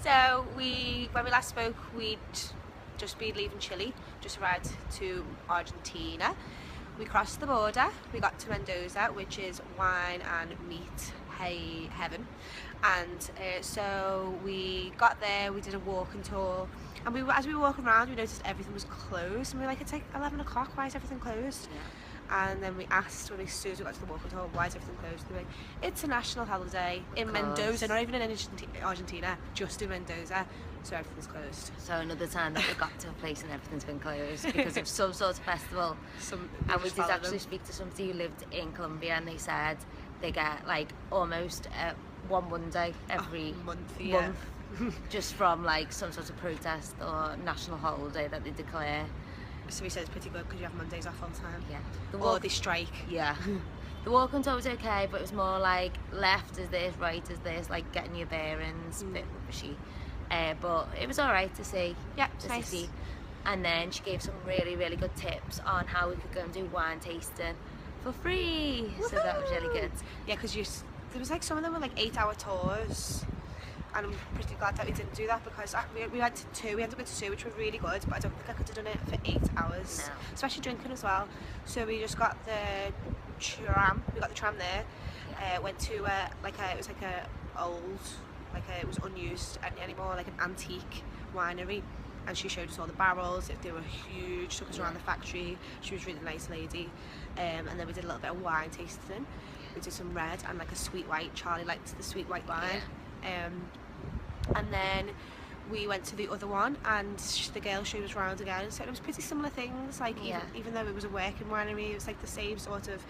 So when we last spoke, we'd just been leaving Chile, just arrived to Argentina. We crossed the border, we got to Mendoza, which is wine and meat heaven. And so we got there, we did a walking tour, and as we were walking around, we noticed everything was closed, and we were like, it's like 11 o'clock, why is everything closed? Yeah. And then we asked, as soon as we got to the walking tour, why is everything closed? They were like, it's a national holiday in Mendoza, not even in Argentina, just in Mendoza, so everything's closed. So another time that we got to a place and everything's been closed because of some sort of festival. And we did actually speak to somebody who lived in Colombia, and they said they get like almost one Monday every month just from like some sort of protest or national holiday that they declare. So we said it's pretty good because you have Mondays off all the time. Yeah. Or they strike. Yeah. The walking tour was okay, but it was more like left is this, right is this, like getting your bearings, a bit rubbishy. But it was alright to see. Yeah, it's nice. To see. And then she gave some really, really good tips on how we could go and do wine tasting for free. Woo-hoo! So that was really good. Yeah, because there was like some of them were like 8-hour tours. And I'm pretty glad that we didn't do that because we went to 2, we ended up going to 2, which were really good, but I don't think I could have done it for 8 hours, no. Especially drinking as well. So we just got the tram, there, went to it was like a old, it was unused anymore, like an antique winery, and she showed us all the barrels, they were huge, took us around the factory, she was a really nice lady, and then we did a little bit of wine tasting, we did some red and like a sweet white, Charlie liked the sweet white wine. And then we went to the other one and the girl showed us around again, so it was pretty similar things, like even though it was a working winery, it was like the same sort of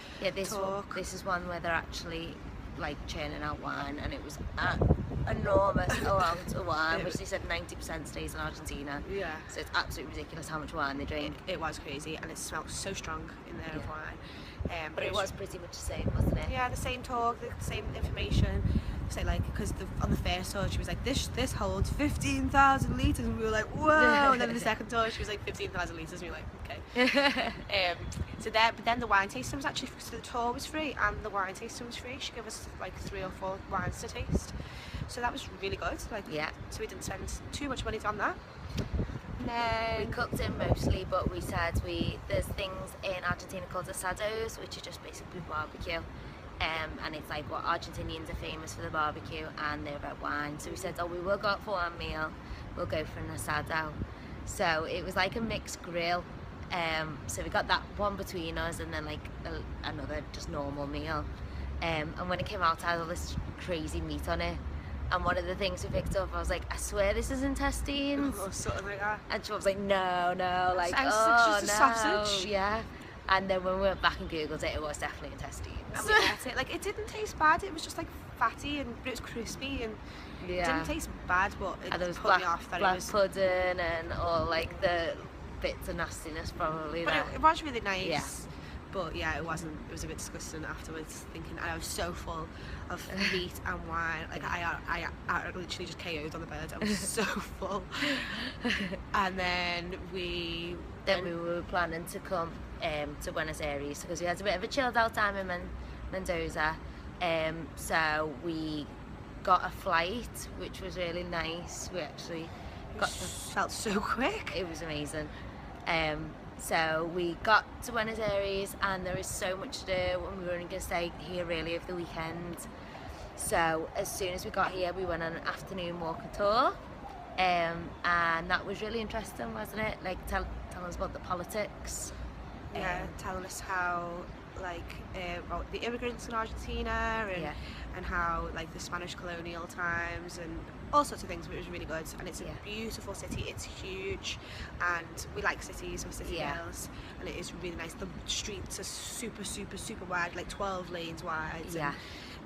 talk. This is one where they're actually like churning out wine, and it was enormous amount of wine, which they said 90% stays in Argentina. Yeah. So it's absolutely ridiculous how much wine they drink. It was crazy, and it smelled so strong in there of wine. But it was pretty much the same, wasn't it? Yeah, the same talk, the same information. So like, because on the first tour she was like, this holds 15,000 litres, and we were like, whoa. And then the second tour she was like 15,000 litres, and we were like, okay. But then the wine tasting was actually, so the tour was free and the wine tasting was free. She gave us like 3 or 4 wines to taste, so that was really good. Like, so we didn't spend too much money on that. We cooked in mostly, but we said there's things in Argentina called asados, which are just basically barbecue. And it's like what Argentinians are famous for, the barbecue and their red wine. So we said, we will go out for one meal, we'll go for an asado. So it was like a mixed grill. So we got that one between us, and then like another just normal meal. And when it came out, it had all this crazy meat on it. And one of the things we picked up, I was like, I swear this is intestines. Or something like that. And she was like, no, like, it's just a sausage. Yeah. And then when we went back and googled it, it was definitely intestines. And we ate it. Like, it didn't taste bad. It was just like fatty, but it was crispy, and it didn't taste bad. But it put me off that black it was pudding and all like the bits of nastiness probably. But it was really nice. Yeah. But yeah, it wasn't. It was a bit disgusting afterwards. Thinking, I was so full of meat and wine. Like I literally just KO'd on the bed. I was so full. And then we were planning to come to Buenos Aires because we had a bit of a chilled out time in Mendoza. So we got a flight, which was really nice. We actually felt so quick. It was amazing. So we got to Buenos Aires, and there is so much to do, and we were only going to stay here really over the weekend. So as soon as we got here, we went on an afternoon walking tour, and that was really interesting, wasn't it? Like tell us about the politics. Yeah, telling us how about the immigrants in Argentina, and how like the Spanish colonial times and all sorts of things. But it was really good, and it's a beautiful city. It's huge, and we like cities. We're city girls, and it is really nice. The streets are super wide, like 12 lanes wide. Yeah.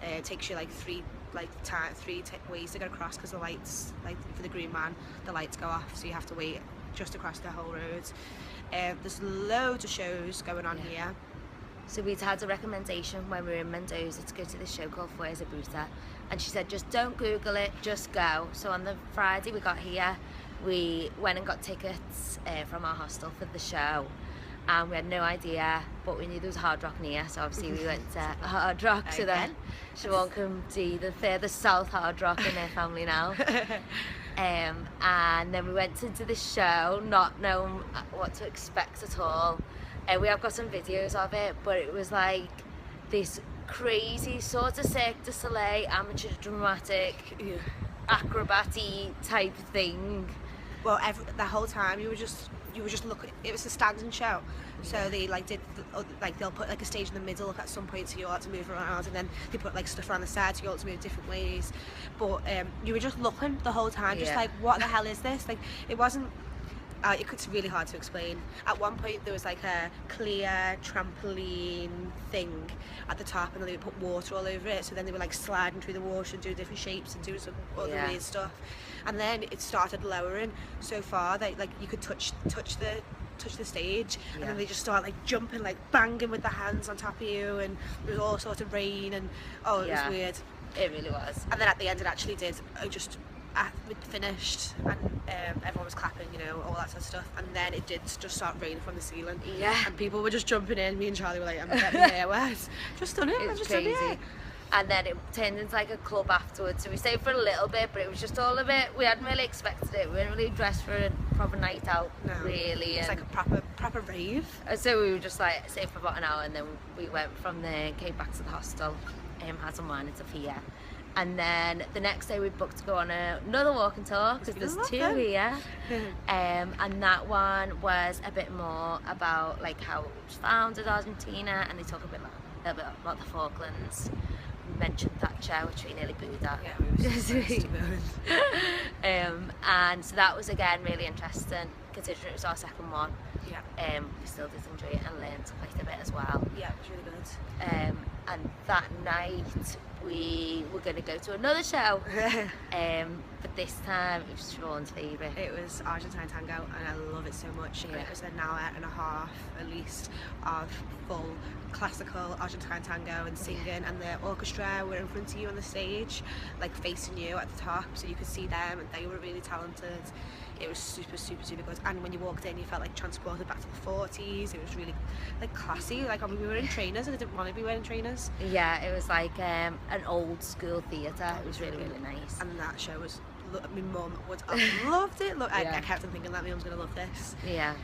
And, it takes you like three ways to get across, because the lights, like for the green man, the lights go off, so you have to wait just across the whole road. There's loads of shows going on here. So we'd had a recommendation when we were in Mendoza to go to this show called Fuerza Bruta, and she said, just don't Google it, just go. So on the Friday we got here, we went and got tickets from our hostel for the show, and we had no idea, but we knew there was a Hard Rock near, so obviously we went to Hard Rock. So then Siobhan can see the furthest south Hard Rock in their family now. And then we went into the show, not knowing what to expect at all. We have got some videos of it, but it was like this crazy sort of Cirque du Soleil, amateur dramatic, acrobat-y type thing. Well, the whole time you were just looking. It was a standing show, so they they'll put like a stage in the middle at some point, so you all had to move around, and then they put like stuff around the side, so you all had to move different ways. But you were just looking the whole time, just like, what the hell is this? Like, it wasn't. It's really hard to explain. At one point there was like a clear trampoline thing at the top, and then they put water all over it, so then they were like sliding through the water and doing different shapes and doing some other weird stuff. And then it started lowering so far that like you could touch the stage, and then they just start like jumping, like banging with their hands on top of you, and there was all sorts of rain, and it was weird. It really was. And then at the end it actually did it finished, and everyone was clapping, you know, all that sort of stuff, and then it did just start raining from the ceiling, and people were just jumping in. Me and Charlie were like, I'm getting my hair wet. Just done it. It was crazy. And then it turned into like a club afterwards, so we stayed for a little bit, but it was just all a bit, we hadn't really expected it. We weren't really dressed for a proper night out, really. It was like a proper rave. So we were just like stayed for about an hour, and then we went from there, came back to the hostel, had some wine and stuff here. And then the next day we booked to go on another walking tour, because there's two here. And that one was a bit more about like how it was founded, Argentina, and they talk a little bit about the Falklands. We mentioned Thatcher, which we nearly booed at. Yeah, we were supposed to go. And so that was again really interesting, considering it was our second one. Yeah. We still did enjoy it and learned quite a bit as well. Yeah, it was really good. And that night we were going to go to another show, but this time it was Siobhan's favourite. It was Argentine tango, and I love it so much. It was an hour and a half at least of full classical Argentine tango and singing, and the orchestra were in front of you on the stage, like facing you at the top, so you could see them, and they were really talented. It was super good, and when you walked in you felt like transported back to the 40s. It was really like classy. Like, I mean, we were in trainers and I didn't want to be wearing trainers. Yeah, it was like an old school theatre. It was really nice. And that show was, my mum would have loved it. Look, I kept on thinking that my mum's going to love this. Yeah.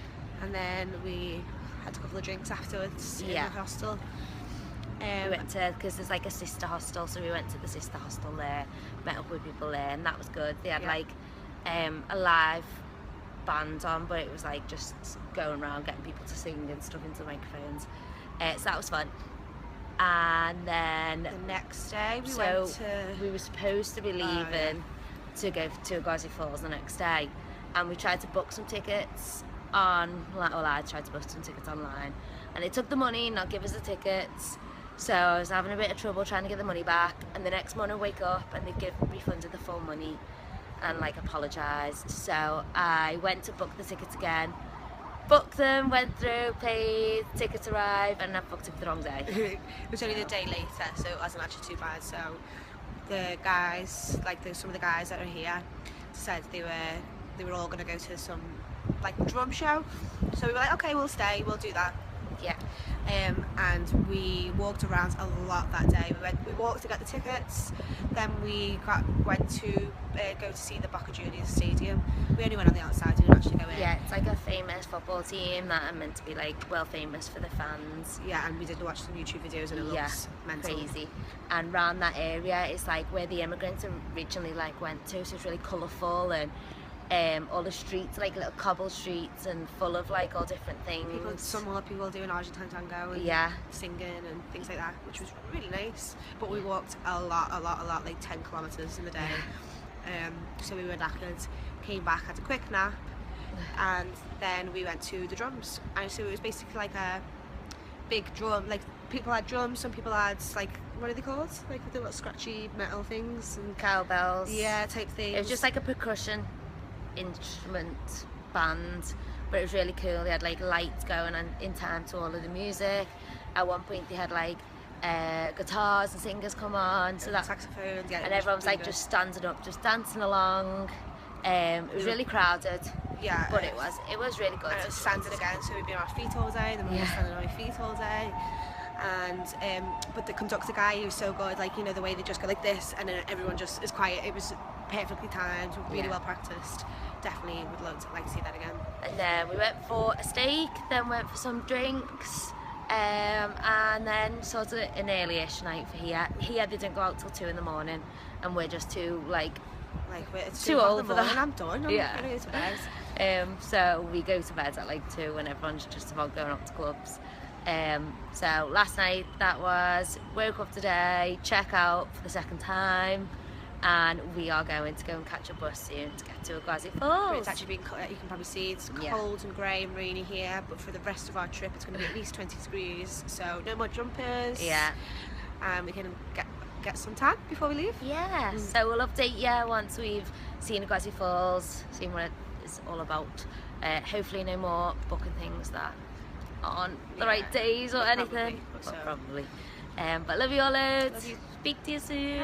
And then we had a couple of drinks afterwards in the hostel. We went to, because there's like a sister hostel, so we went to the sister hostel there, met up with people there, and that was good. They had like a live band on, but it was like just going around getting people to sing and stuff into the microphones, so that was fun. And then the next day we were supposed to be leaving to go to Agossi Falls the next day, and we tried to book some tickets I tried to book some tickets online, and they took the money and not give us the tickets, so I was having a bit of trouble trying to get the money back. And the next morning I wake up and they refunded the full money and like apologised. So I went to book the tickets again, booked them, went through, paid, tickets arrived, and I booked it for the wrong day. It was only the day later, so it wasn't actually too bad. So the guys, some of the guys that are here, said they were all going to go to some like drum show, so we were like, okay, we'll stay, we'll do that. Yeah. And we walked around a lot that day. We walked to get the tickets, then we went to go to see the Boca Juniors stadium. We only went on the outside, we didn't actually go in. Yeah, it's like a famous football team that are meant to be like well famous for the fans. Yeah, and we did watch some YouTube videos, and it looks mental. Crazy. And around that area is like where the immigrants originally like went to, so it's really colourful, and all the streets, like little cobble streets, and full of like all different things. Some more people doing Argentine tango and singing and things like that, which was really nice. But we walked a lot, like 10 kilometres in the day. So we were knackered, came back, had a quick nap, and then we went to the drums. And so it was basically like a big drum, like people had drums, some people had like, what are they called? Like the little scratchy metal things and cowbells. Yeah, type things. It was just like a percussion instrument band, but it was really cool. They had like lights going on in time to all of the music. At one point they had like guitars and singers come on, so that saxophones, and everyone was like just standing up, just dancing along. It was really crowded, but it was really good. And it was standing again, so we'd be on our feet all day, then we were standing on our feet all day. and but the conductor guy, he was so good, like, you know, the way they just go like this and then everyone just is quiet. It was perfectly timed, really well practiced. Definitely would like to see that again. And then we went for a steak, then went for some drinks, and then sort of an early-ish night for here. Here they didn't go out till 2 in the morning, and we're just too it's too old for that. And I'm done. I'm gonna go to bed. So we go to bed at like 2 and everyone's just about going up to clubs. So last night woke up today, check out for the second time, and we are going to go and catch a bus soon to get to Gwazi Falls. It's actually been, you can probably see it's cold and grey and rainy here, but for the rest of our trip it's going to be at least 20 degrees, so no more jumpers. We can get some tan before we leave. So we'll update you once we've seen Gwazi Falls, seen what it's all about. Hopefully no more booking things that aren't the right days or anything. Probably. But love you all loads. Speak to you soon.